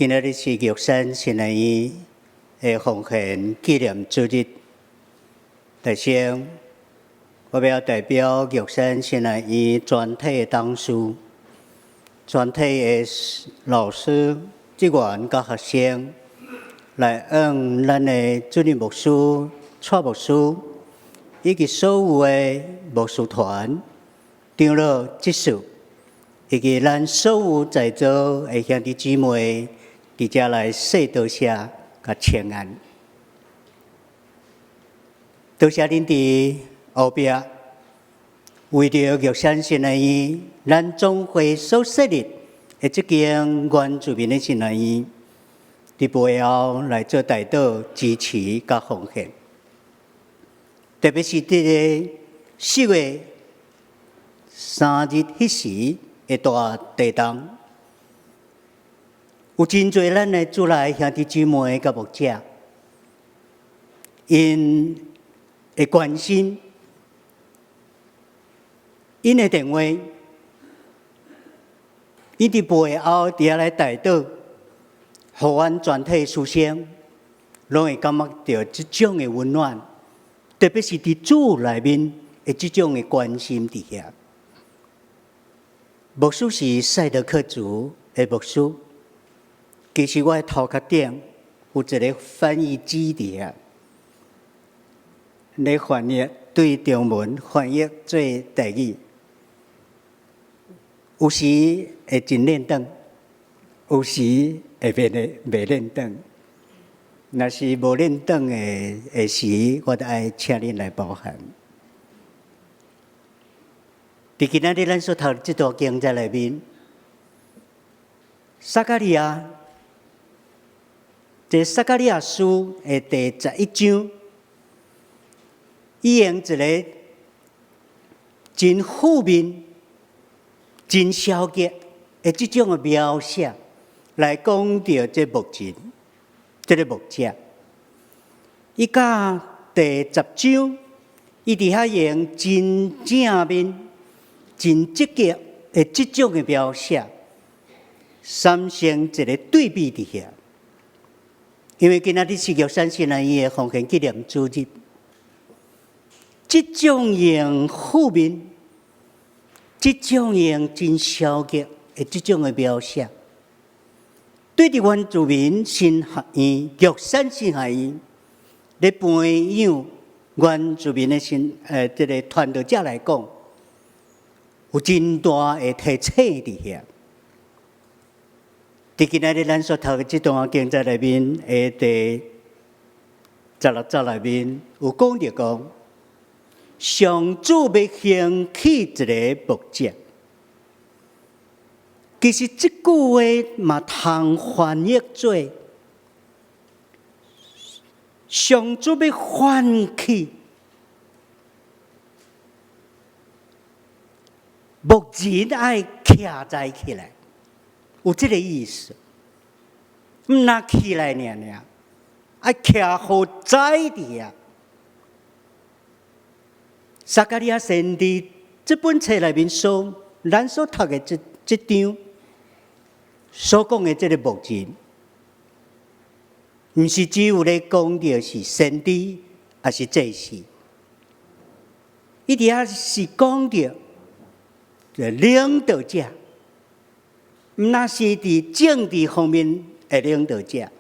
今仔日是玉山新南院的奉献纪念主日。首先，我要代表玉山新南院全体的董事、全体的老师、职员甲学生，来向咱的主任牧师、蔡牧师以及所有的牧师团、长老、执事，以及咱所有在座的兄弟姊妹，伫遮来说多谢甲请安。多谢恁伫后壁为着玉山新南院咱总会所设立的这间原住民的新南院，伫背后来做代祷、支持甲奉献。特别是伫个4月3日迄时的大地动，有真侪咱的主内兄弟姊妹甲牧者，因会关心，因的电话，因伫背后伫遐来代祷，互阮全体师生，拢会感觉到即种的温暖，特别是伫主内面的即种的关心伫遐。牧师是赛德克族的牧师，其实我的头壳顶有一个翻译机伫遐。咧翻译对中文翻译做台语，有时会真练转，有时会袂练转。若是无练转的时，我就爱请恁来包涵。伫今仔日咱所读这段经在内面，撒迦利亚，这撒迦利亚书的第11章。伊用一个真负面、真消极的这种的描写，来讲到这牧人、这个牧者。伊甲第10章，伊伫遐用真正面、真积极的这种的描写，产生一个对比伫遐。因为今仔日是玉山新南院的奉献纪念主日。这种用负面、这种用真消极的这种的描写，对伫原住民新学院、玉山新学院咧培养原住民的这个传道者来讲，有真大的提醒伫遐。伫今仔日咱所读的这段经在内面的第16节内面有讲到讲。上主要兴起一个牧者，其实这句话嘛通翻译做：上主要唤起牧人爱徛在起来，有这个意思。唔那起来尔，爱徛好在伫啊。撒迦利亚先知这本册内面咱所读的这章所讲的这个牧人，不是只有咧讲到是先知，还是祭司。伊伫遐是讲到领导者，唔那是伫政治方面的领导者，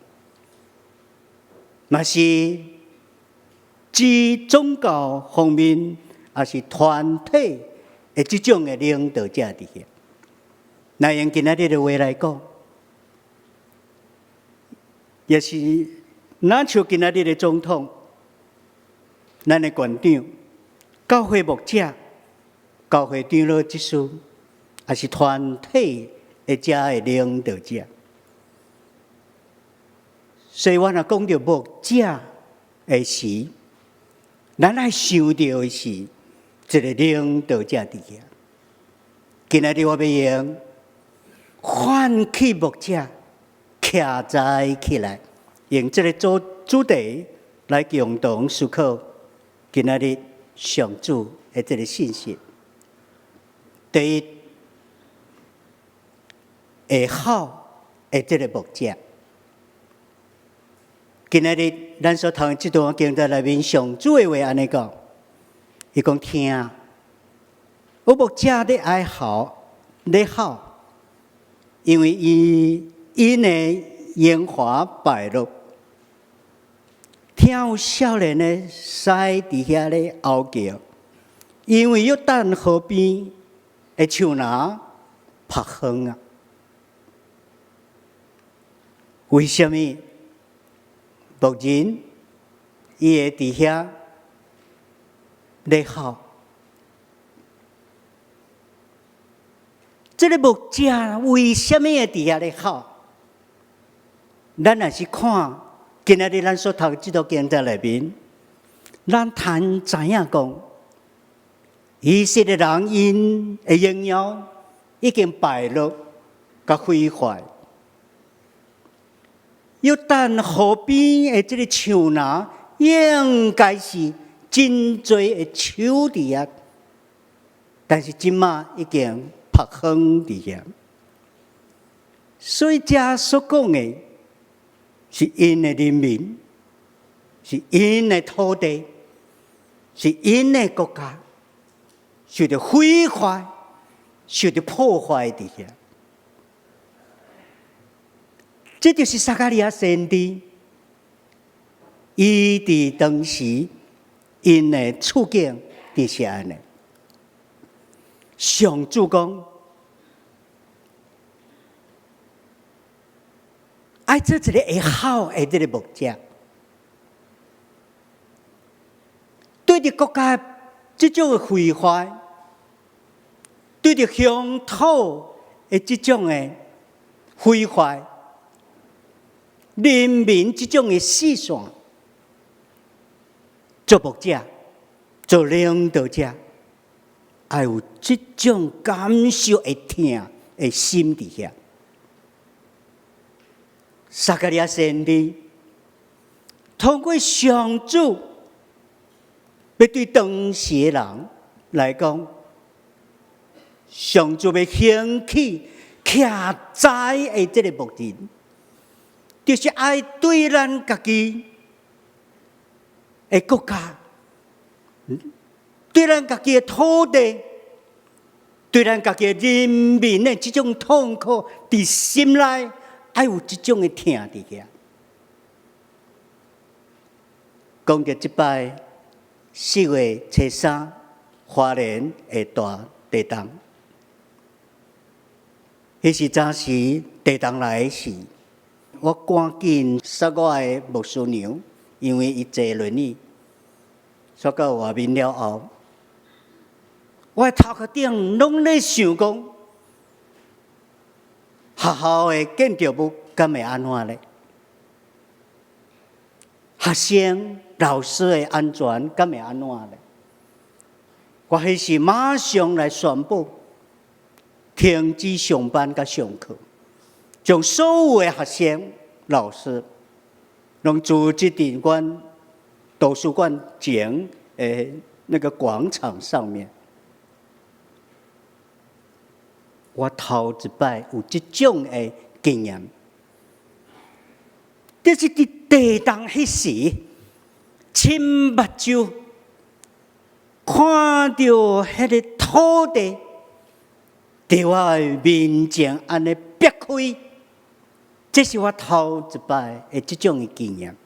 嘛是指宗教方面。也是团体的这种的领导者伫遐。那用今仔日的话来讲，也是咱像今仔日的总统、咱的县长、教会牧者、教会长老执事，也是团体的遮的领导者。所以我若讲到牧者的时，咱爱想到的是。一个领导者伫遐，今仔日我要用唤起牧者徛在起来，用这个主题来共同思考今仔日上主的这个信息。第一，会好的这个牧者，今仔日咱所读的这段经在内面，上主的话安尼讲，伊讲听，我目者的哀嚎，你好，因为因的荣华败落，听有少年的使伫遐咧嗷叫，因为约旦河边的树林拍风啊。为什么牧人伊会伫遐咧哭？这个牧者为什么会伫遐咧哭？咱若是看今仔日咱所读这段经在内面，咱通知影讲，以色列人因的荣耀已经败落、甲毁坏。约旦河边的这个树林，应该是真多的树伫遐，但是即马已经拍风伫遐。所以遮所讲的，是因的人民，是因的土地，是因的国家，受到毁坏、受到破坏伫遐。这就是撒迦利亚先知，伊伫当时因的处境就是安尼。上主讲，爱做一个会好的这个牧者，对着国家这种的毁坏，对着乡土的这种的毁坏。人民这种的思想，做牧者、做领导者，要有这种感受会痛的心伫遐。撒迦利亚先知通过上主，要对当时的人来讲，上主要兴起徛在的这个牧人。就是爱对咱家己的国家，对咱家己的土地，对咱家己的人民的这种痛苦，伫心内爱有这种的痛伫遐。讲到即摆4月初3，花莲的大地震，迄是早时地震来时。我赶紧杀我的牧师娘，因为伊坐轮椅，杀到外面了后，我的头壳顶拢咧想讲，学校的建筑物敢会安怎咧？学生、老师的安全敢会安怎咧？我迄时马上来宣布停止上班甲上课。将所有的学生、老师，拢组织伫阮图书馆前那个广场上面。我头一摆有这种的经验，这是伫地震迄时，亲目睭看到迄个土地伫我的面前安尼裂开。这是我头一摆的这种的经验。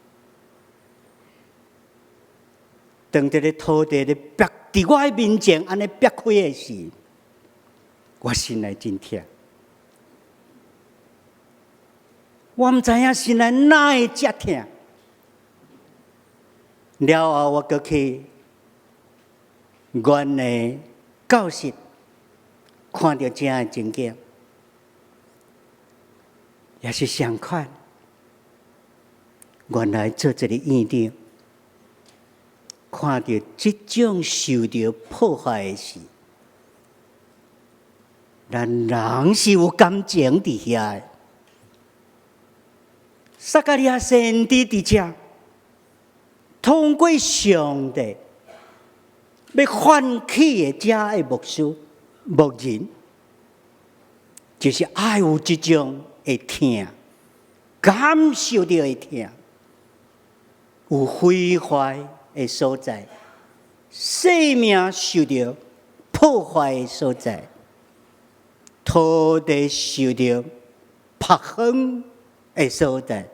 当这个土地咧裂伫我的面前安尼裂开的时，我心内真痛。我唔知影心内哪会遮痛。了后我过去原的教室，看到这样的情景。也是相款，原来做一个院长，看到这种受到破坏的事，咱人是有感情伫遐的。撒迦利亚先知伫遮，通过上帝要唤起的遮的牧师、牧人，就是爱有这种。会痛，感受到会痛，有毁坏的所在，生命受到破坏的所在，土地受到破坏的所在，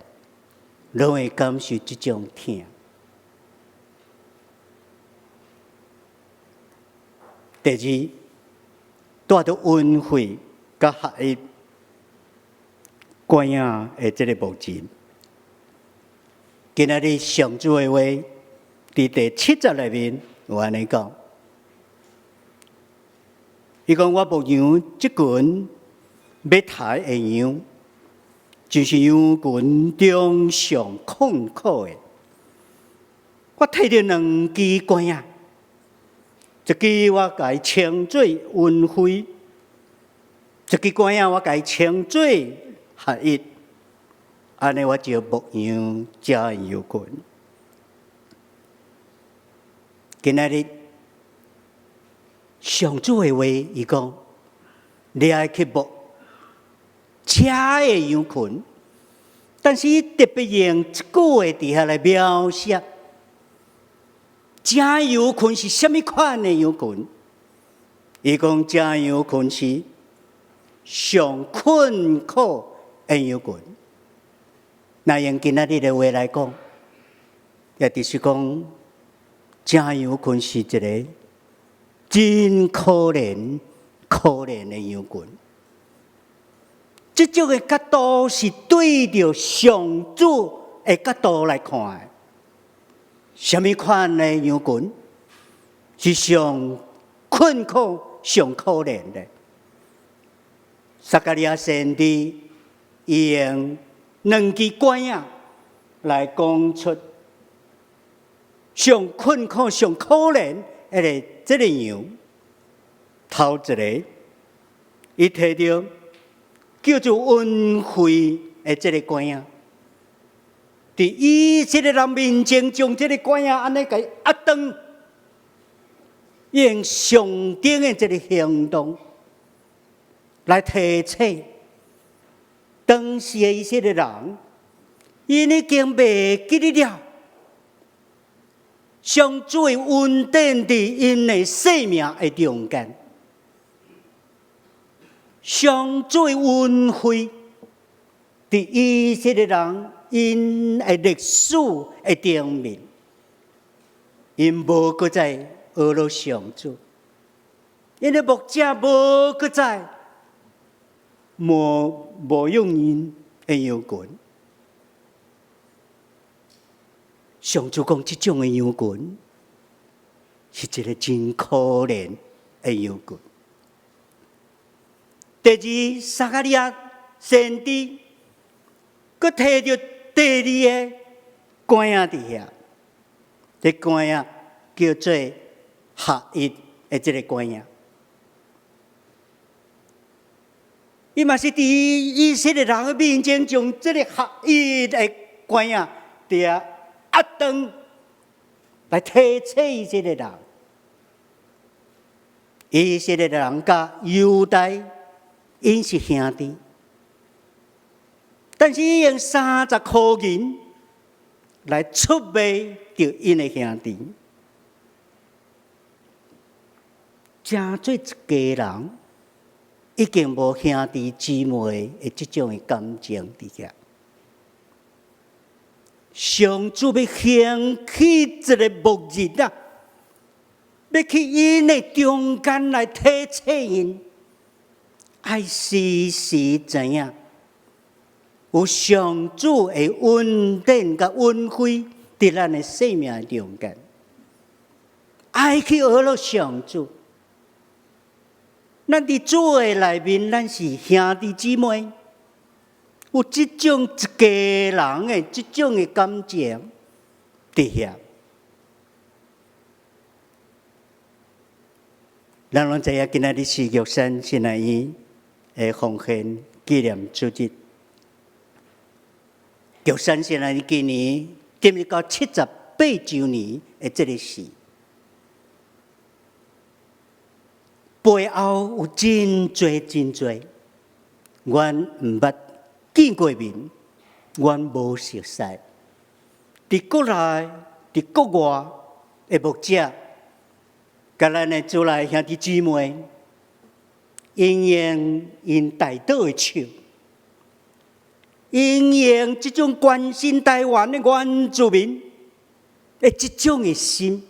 拢会感受这种痛。第二，带着恩惠甲合一观影的这个目前，今仔日上主的话，伫第7节内面有安尼讲，伊讲我牧羊即群要杀的羊，就是羊群中上困苦的。我摕着2支管仔，一支我甲伊称做恩惠，一支管仔我甲伊称做合一。安尼我就牧羊遮羊群。今仔日上主的话，伊讲，你爱去牧遮的羊群，但是伊特别用一句话伫遐来描写，遮羊群是什么款的羊群？伊讲遮羊群是上困苦的羊群。那用今仔日的话来讲，也就是讲，遮羊群是一个真可怜的羊群。这种的角度是对着上主的角度来看的。什么款的羊群是上困苦、上可怜的？撒迦利亚先知伊用2支管仔来讲出上困苦、上可怜的这个羊。头一个，伊摕着叫做恩惠的这个管仔，伫以色列人面前将这个管仔安尼甲伊压断，用上顶的这个行动来提醒当时的以色列人，因已经袂记得了上主的恩典伫因的生命的中间，上主的恩惠伫以色列人因的历史的顶面，因无搁再学了上主，因的牧者无搁再无用因的羊群。上主讲，这种的羊群是一个真可怜的羊群。第二，撒迦利亚先知佮摕着第2个管仔伫遐，这管仔叫做合一的这个管仔。伊嘛是伫以色列人面前将这个合一的管仔伫遐压断，来提醒以色列人。以色列人甲犹大因是兄弟，但是伊用30箍银来出卖着因的兄弟，真做一家人已经无兄弟姊妹的这种的感情伫遐。上主要兴起一个牧人啊，要去因的中间来提醒因，爱时时知影有上主的恩典甲恩惠伫咱的生命中间，爱去学了上主。咱伫主的内面，咱是兄弟姊妹，有这种一家人的这种的感情伫遐。咱拢知影，今仔日是玉山圣爱院的奉献纪念主日。玉山圣爱院今年进入到78周年的这个事，背后有真多，阮毋捌见过面，阮无熟悉。伫国内、伫国外的牧者，甲咱的主内兄弟姊妹，应用因大道的手，应用这种关心台湾的原住民的这种的心，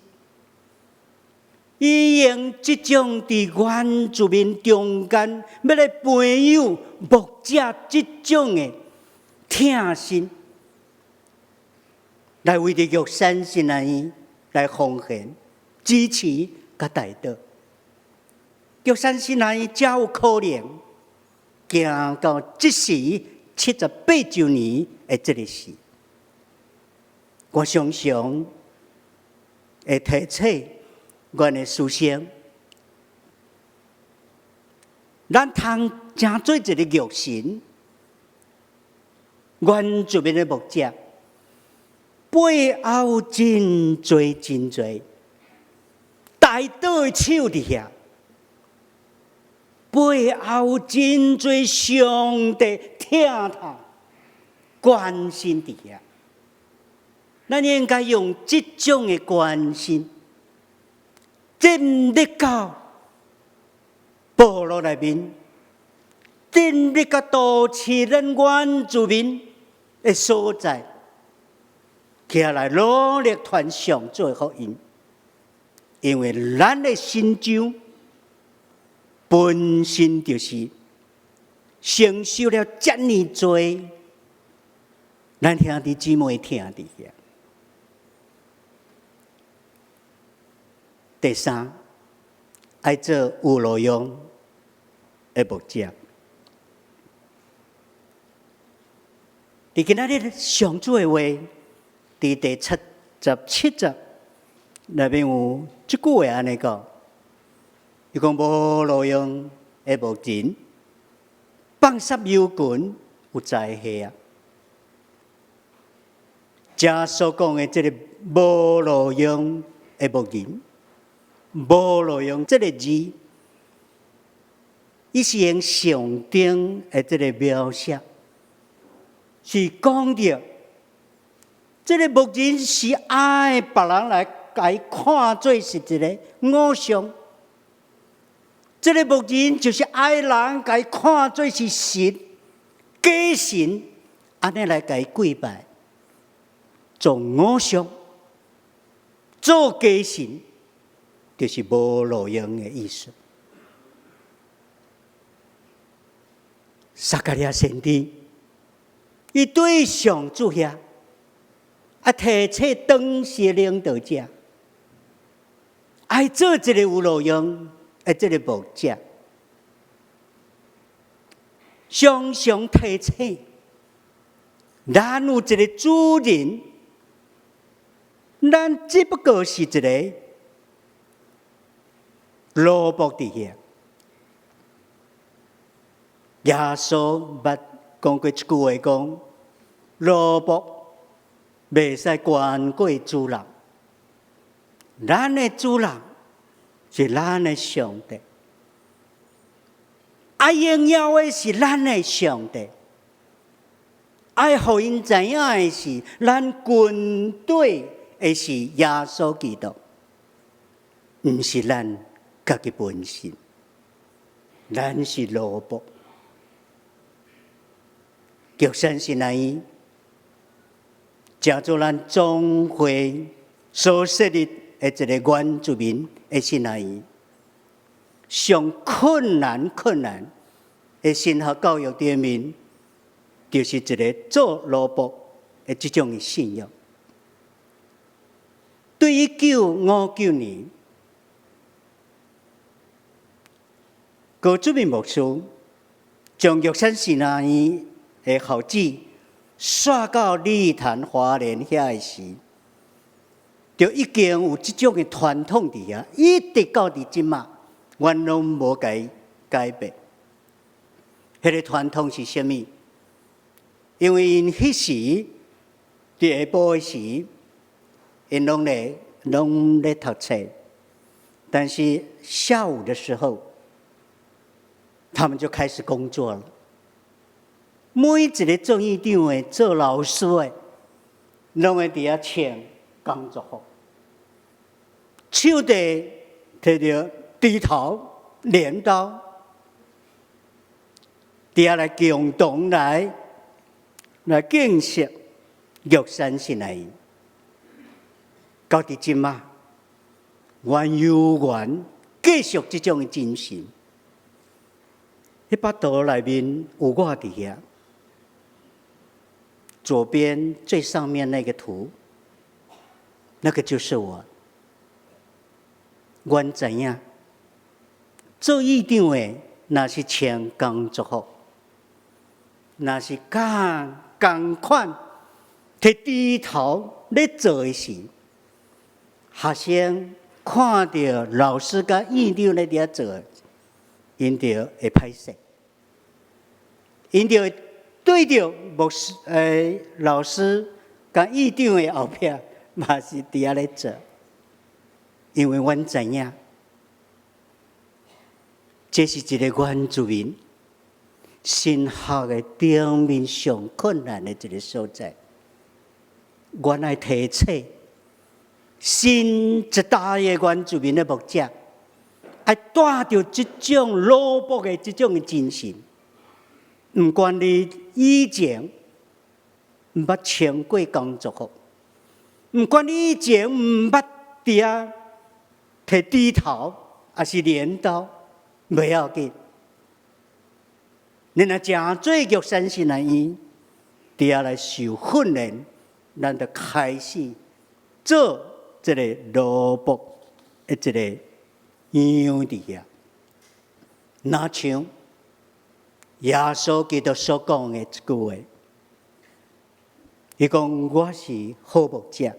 应用这种伫原住民中间要来培养牧者这种的疼心，来为着玉山神来来奉献、支持甲带导。玉山神来才有可能行到这时78周年的这个时。我常常会提醒阮的师兄，咱通真做一个玉神，原住民的牧者。背后真多，大道的手伫遐，背后真多上帝疼他关心伫遐。咱应该用这种的关心，建立到部落内面，建立到都市咱原住民的所在。起来努力传上主的福音，因为咱的心肠本身就是承受了这么多咱兄弟姊妹听伫遐。第三，爱做有路用的牧者。伫今仔日上主的话。伫第77节内面有即句话安尼讲，伊讲无路用的牧人，放杀有群有灾害啊！遮所讲的这个无路用的牧人，无路用这个字，伊是用上顶的这个描写，是讲着。这个牧人是爱别人来甲伊看做是一个偶像，这个牧人就是爱人甲伊看做是神、假神，安尼来甲伊跪拜，做偶像、做假神，就是无路用的意思。撒迦利亚先知，伊对上主遐。提醒当时的领导者，爱做一个有路用的这个牧者，常常提醒，咱有一个主人，咱只不过是一个奴仆伫遐。耶稣捌讲过一句话，讲奴仆。袂使管过主人，咱的主人是咱的上帝，爱荣耀的是咱的上帝，爱互因知影的是咱军队的是耶稣基督，毋是咱家己本身，咱是奴仆。玉山神来。正做咱总会所设立的一个原住民的神来，上困难的神学教育里面，就是一个做奴仆的这种信仰。对1959年，高主任牧师将玉山神来的校址。刷到礼坛花莲遐时，就已经有这种的传统伫遐，一直到伫即马，阮拢无改变。迄个传统是啥物？因为因迄时伫下晡时，因拢咧读册，但是下午的时候，他们就开始工作了。每一个做院长的、做老师的，拢会伫遐请工作服，手底摕着猪头、镰刀，伫遐来共同来建设玉山神来因。到伫即马，原有缘继续即种的精神。迄幅图内面有我伫遐，左边最上面那个图，那个就是我。阮知影，做议长的若是穿工作服，若是共款摕猪头咧做的时，学生看到老师甲院长咧伫遐做，因着会歹势，因着会对着老师甲院长的后壁，嘛是伫遐咧做，因为阮知影，这是一个原住民神学的顶面上困难的一个所在。阮来提醒新一代的原住民的牧者，要带着这种劳碌的这种的精神。不管你以前唔捌穿过工作服，不管你以前唔捌伫遐摕猪头，还是镰刀，袂要紧。你若真做玉山神来院，伫遐来受训练，咱就开始做这个劳碌的这个样伫遐。哪像耶稣基督所讲的一句话，伊讲：“我是好牧者，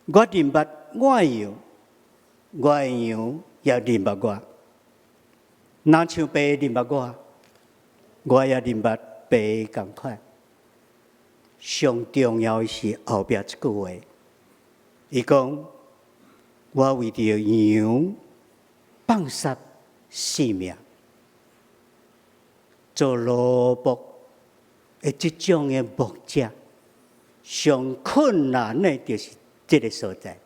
我认捌我的羊，我的羊也认捌我。哪像爸认捌我，我也认捌爸同款。”上重要的是后壁这句话，伊讲：“我为着羊放杀性命。”做劳碌的这种的牧者，上困难的就是这个所在。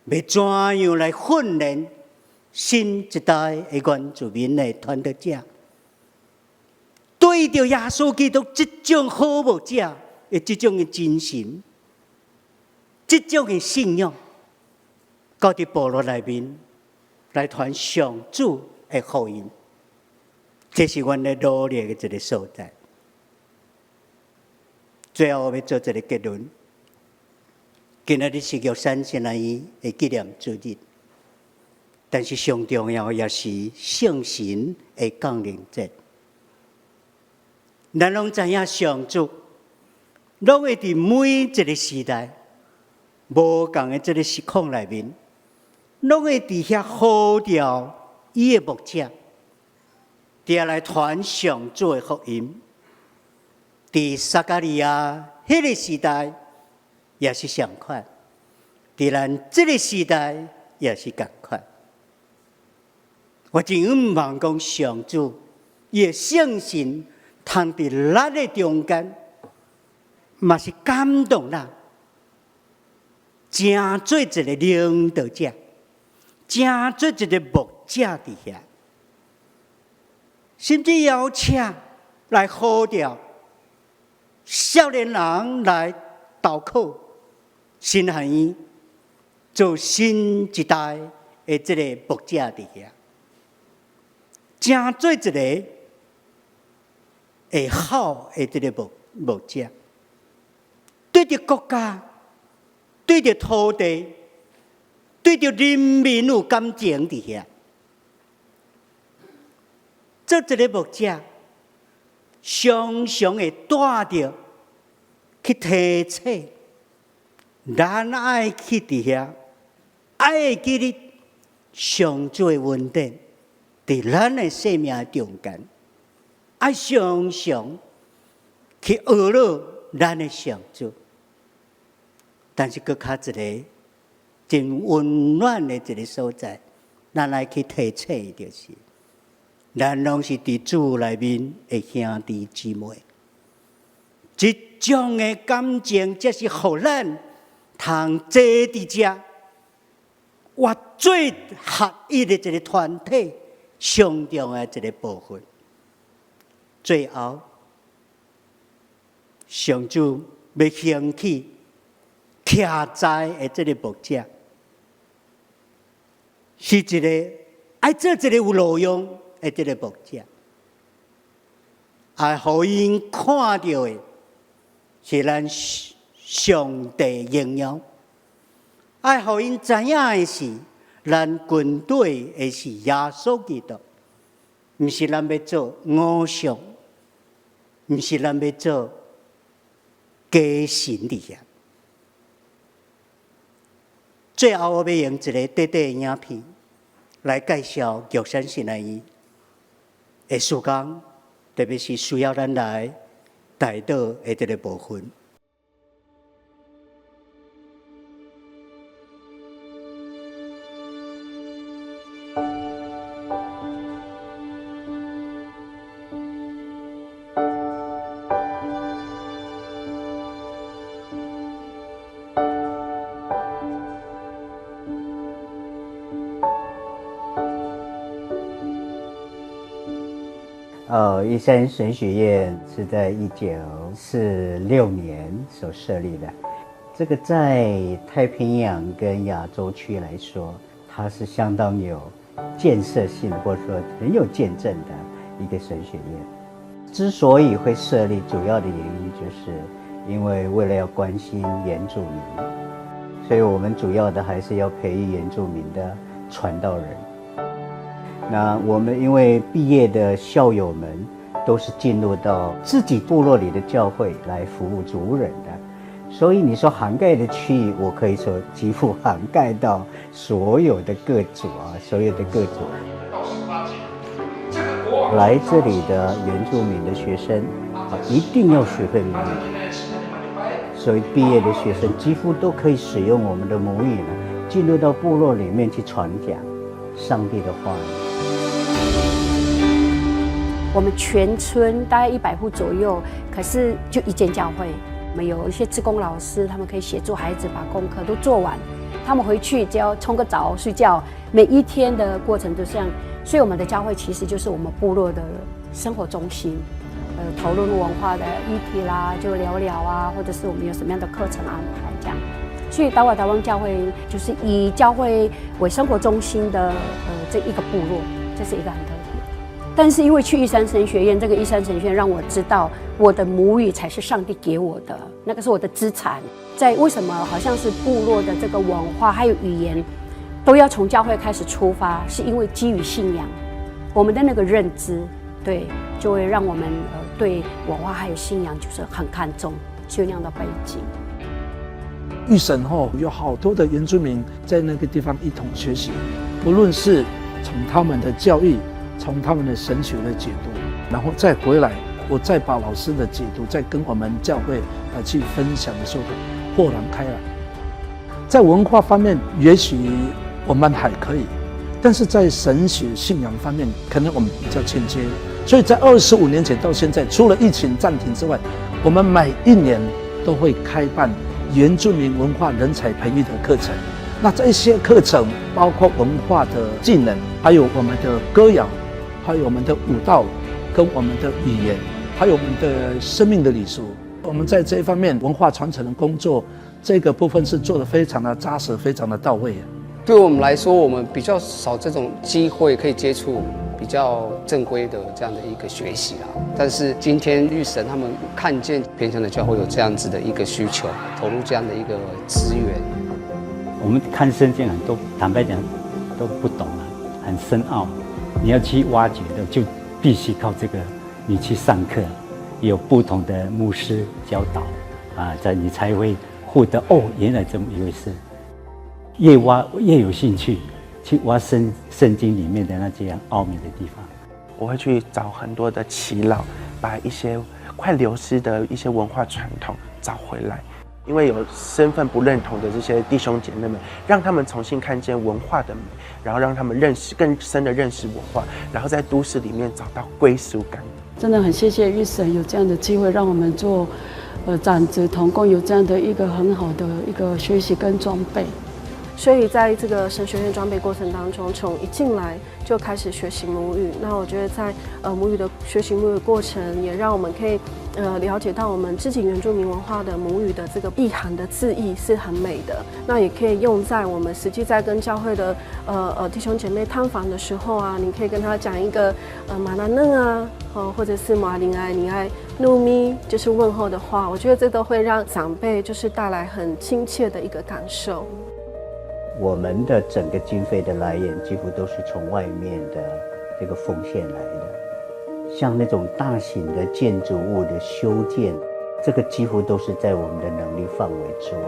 要怎样来训练新一代的原住民的传道者？对着耶稣基督这种好牧者的这种的精神，这种的信仰，到伫部落内面来传上主的福音。这是阮咧努力的一个所在。最后，我要做一个结论：今仔日是玉山神来院的纪念主日，但是上重要也是圣神的降临节。咱拢知影，上主拢会伫每一个时代、无共的这个时空内面，拢会伫遐呼召伊的牧者。伫来传上主的福音，伫撒迦利亚迄个时代也是相款，伫咱这个时代也是共款。我真毋望讲上主伊的圣神通伫咱的中间，嘛是感动咱，真做一个领导者，真做一个牧者伫遐。甚至邀请来呼召少年人来投靠新学院，做新一代的这个牧者伫遐，真做一个会好的这个牧者，对着国家、对着土地、对着人民有感情伫遐。做一个牧者，常常会带着去提醒，咱爱去伫遐，爱记得上主的恩典，伫咱的生命中间，爱常常去学乐咱的上主。但是，搁较一个真温暖的一个所在，咱爱去提醒就是。咱拢是伫主内面的兄弟姊妹，这种的感情，才是互咱通坐伫遮，活做合一的一个团体上重要的一个部分。最后，上主要兴起徛在的这个牧者，是一个爱做一个有路用的这个牧者，爱互因看到的是咱上帝荣耀，爱互因知影的是咱军队的是耶稣基督，毋是咱要做偶像，毋是咱要做假神的遐。最后，我要用一个短短的影片来介绍玉山神爱院的事工，特别是需要咱来带导的这个部分。玉山神学院是在1946年所设立的。这个在太平洋跟亚洲区来说，它是相当有建设性或者说很有见证的一个神学院。之所以会设立，主要的原因就是因为为了要关心原住民，所以我们主要的还是要培育原住民的传道人。那我们因为毕业的校友们都是进入到自己部落里的教会来服务族人的，所以你说涵盖的区域，我可以说几乎涵盖到所有的各族啊，所有的各族。来这里的原住民的学生一定要学会母语，所以毕业的学生几乎都可以使用我们的母语呢，进入到部落里面去传讲上帝的话语。我们全村大概100户左右，可是就一间教会。我们有一些志工老师，他们可以协助孩子把功课都做完，他们回去只要冲个澡睡觉，每一天的过程都这样。所以我们的教会其实就是我们部落的生活中心，讨论文化的议题啦，就聊聊啊，或者是我们有什么样的课程安排这样。所以达瓦达湾教会就是以教会为生活中心的这一个部落，这是一个很特别。但是因为去玉山神学院，这个玉山神学院让我知道我的母语才是上帝给我的，那个是我的资产。在为什么好像是部落的这个文化还有语言都要从教会开始出发，是因为基于信仰，我们的那个认知，对，就会让我们对文化还有信仰就是很看重，是有那样的背景。玉神后有好多的原住民在那个地方一同学习，不论是从他们的教育，从他们的神学的解读，然后再回来，我再把老师的解读再跟我们教会去分享的时候，豁然开朗。在文化方面，也许我们还可以，但是在神学信仰方面，可能我们比较欠缺。所以在25年前到现在，除了疫情暂停之外，我们每一年都会开办原住民文化人才培育的课程。那这些课程包括文化的技能，还有我们的歌谣，还有我们的舞蹈，跟我们的语言，还有我们的生命的礼俗。我们在这一方面文化传承的工作，这个部分是做得非常的扎实，非常的到位。对我们来说，我们比较少这种机会可以接触比较正规的这样的一个学习啦。但是今天玉神他们看见偏乡的教会有这样子的一个需求，投入这样的一个资源。我们看圣经很多，坦白讲都不懂啊，很深奥。你要去挖掘的，就必须靠这个，你去上课，有不同的牧师教导啊，你才会获得原来这么一回事。越挖越有兴趣，去挖圣经里面的那些奥秘的地方。我会去找很多的耆老，把一些快流失的一些文化传统找回来。因为有身份不认同的这些弟兄姐妹们，让他们重新看见文化的美，然后让他们更深的认识文化，然后在都市里面找到归属感。真的很谢谢玉神有这样的机会，让我们做展子同工有这样的一个很好的一个学习跟装备。所以在这个神学院装备过程当中，从一进来就开始学习母语。那我觉得在母语的学习母语的过程，也让我们可以了解到我们自己原住民文化的母语的这个意涵的字义是很美的。那也可以用在我们实际在跟教会的弟兄姐妹探访的时候啊，你可以跟他讲一个马拉嫩啊，或者是马林爱你爱努咪，就是问候的话。我觉得这都会让长辈就是带来很亲切的一个感受。我们的整个经费的来源几乎都是从外面的这个奉献来的，像那种大型的建筑物的修建，这个几乎都是在我们的能力范围之外。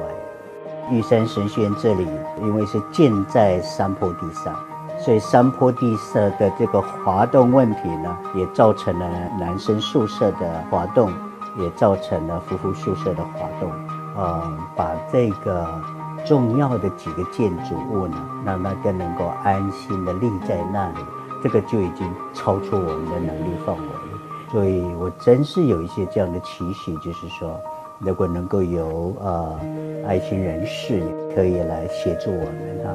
玉山神学院这里因为是建在山坡地上，所以山坡地上的这个滑动问题呢，也造成了男生宿舍的滑动，也造成了夫妇宿舍的滑动。把这个重要的几个建筑物呢，让它更能够安心的立在那里，这个就已经超出我们的能力范围。所以我真是有一些这样的期许，就是说，如果能够由爱心人士可以来协助我们啊。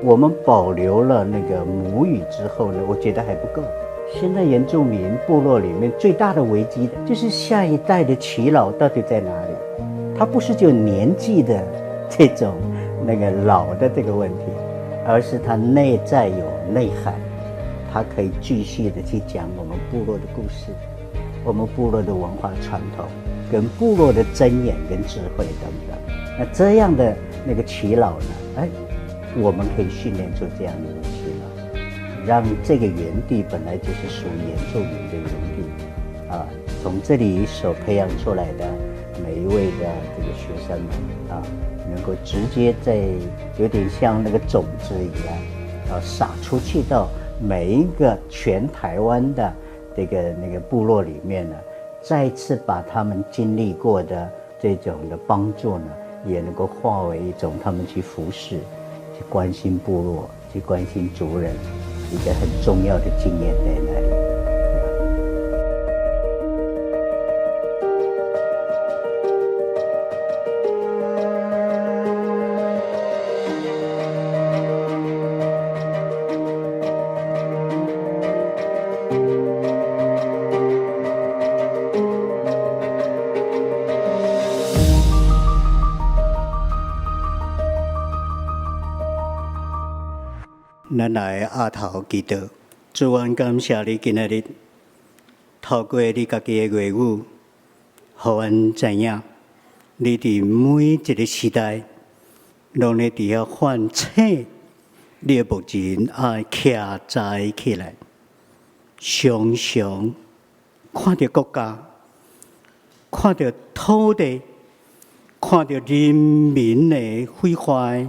我们保留了那个母语之后呢，我觉得还不够。现在原住民部落里面最大的危机就是下一代的耆老到底在哪里？他不是就年纪的这种那个老的这个问题，而是他内在有内涵，他可以继续的去讲我们部落的故事，我们部落的文化传统，跟部落的箴言跟智慧等等。那这样的那个耆老呢，我们可以训练出这样的耆老，让这个园地本来就是属于原住民的园地啊，从这里所培养出来的每一位的这个学生们啊，能够直接在有点像那个种子一样撒出去到每一个全台湾的这个那个部落里面呢，再次把他们经历过的这种的帮助呢，也能够化为一种他们去服侍、去关心部落、去关心族人一个很重要的经验在那里。咱来阿头祈祷，主愿感谢你今日透过你家己的话语，互阮知影，你伫每一个时代，拢咧伫遐唤醒你的牧人爱徛在起来，常常看到国家，看到土地，看到人民的毁坏，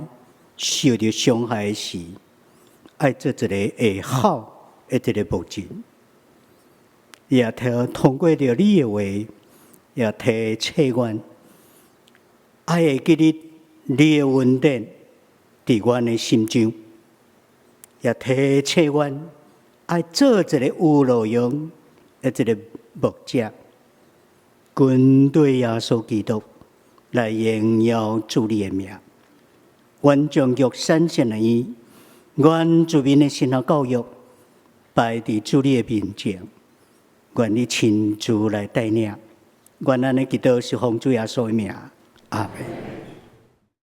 受到伤害时，爱做一个会好的一个牧人，也通过着你的话，也提测阮，爱会记得你的恩典伫阮的心中，也提测阮爱做一个有路用的一个牧者，跟对耶稣基督来荣耀主你的名，愿将玉山上的伊。愿主民的信仰教育摆伫主你的面前，愿你亲自来带领，愿咱的祈祷是奉主耶稣的名，阿们。